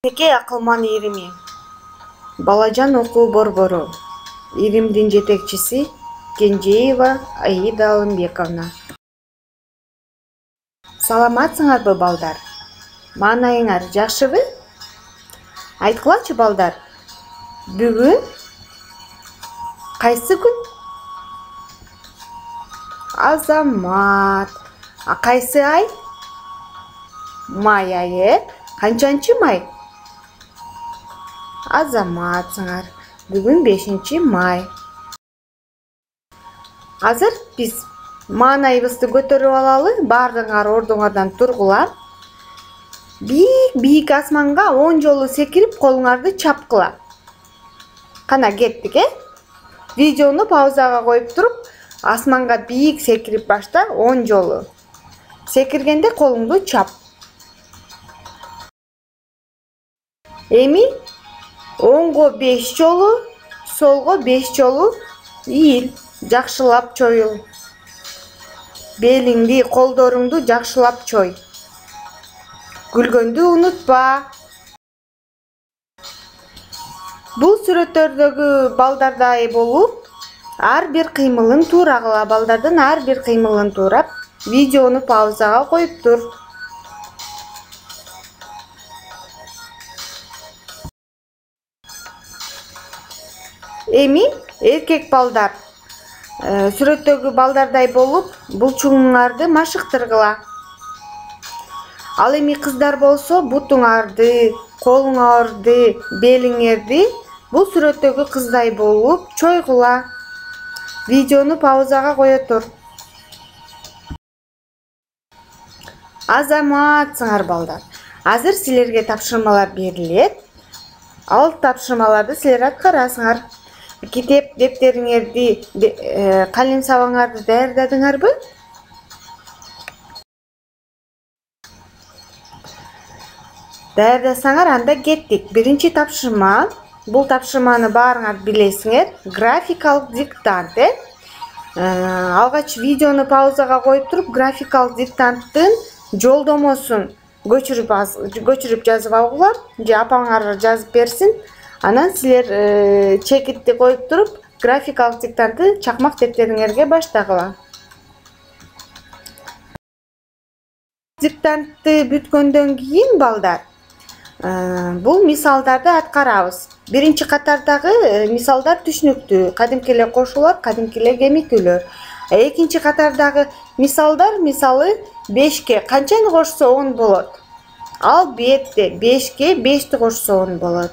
Теке акылман ирими. Балажан окуу борбору. Иримдин жетекчиси Кенжеева Аида Алымбековна. Саламатсыңарбы, балдар? Маанайыңар жакшыбы? Айткылачы, балдар. Бүгүн кайсы күн? Азамат. Кайсы ай? Май айы. Канчанчы май? Азаматсыңар. Бүгүн 5 май. Азыр биз маанайыбызды көтөрүп алалы, баардыгыңар ордуңардан тургула. Бийик асманга 10 жолу секирип колуңарды чапкыла. Кана кеттик, Видеону паузага коюп туруп, асманга бийик секирип башта 10 жолу. Секиргенде колуңду чап. Эми оңго 5 жолу, солго 5 жолу ийил, жакшылап чоюл. Белиңди, колдоруңду жакшылап чой. Күлгөндү унутпа. Бул сүрөттөрдөгү балдардай болуп, ар бир кыймылын туура кыла. Балдардын ар бир кыймылын туурап, видеону паузага коюп тур. Эми эркек балдар сүрөттөгү балдардай болуп, булчуңуңарды машыктыргыла. Ал эми кыздар болсо, бутуңарды, колуңарды, белиңерди бул сүрөттөгү кыздай болуп чойгула. Видеону паузага кое тур. Азаматсыңар, балдар. Азыр силерге тапшырмалар берилет. Ал тапшырмаларды силер аткарасыңар. Китеп дептериңерди, калем сабаңарды даярдадыңарбы? Даярдасаңар, анда кеттик. Биринчи тапшырма. Бул тапшырманы баарыңар билесиңер. Графикалык диктант. Алгач видеону паузага коюп туруп, графикалык диктанттын жолдомосун көчүрүп жазып алгыла. Же апаңар жазып берсин. Анан силер чекитти коюп туруп, графикалык диктантты чакмак дептериңерге баштагыла. Диктантты бүткөндөн кийин, балдар, бул мисалдарды аткарабыз. Биринчи катардагы мисалдар түшүнүктүү, кадимки эле кошуулар, кадимки эле кемитүүлөр. Экинчи катардагы мисалдар, мисалы 5ке канчаны кошсо 10 болот. Албетте 5ке 5ти кошсо 10 болот.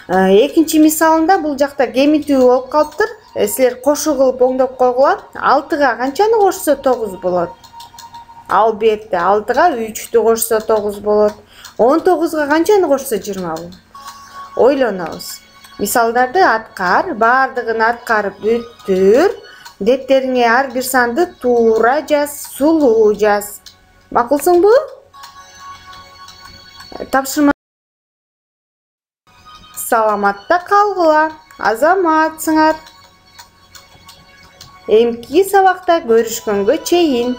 Экинчи мисалында бул жакта кемитүү болуп калыптыр. Силер кошуу кылып оңдоп койгула. 6га канчаны кошсо 9 болот. Албетте 6га 3тү кошсо 9 болот. 19га канчаны кошсо 20 болот. Ойлонобуз. Мисалдарды аткар, баардыгын аткарып бүттүр. Дептериңе ар бир санды туура жаз, сулуу жаз. Макулсуңбу? Тапшырма. Саламатта калгыла. Азаматсыңар. Эмки сабакта көрүшкөнгө чейин.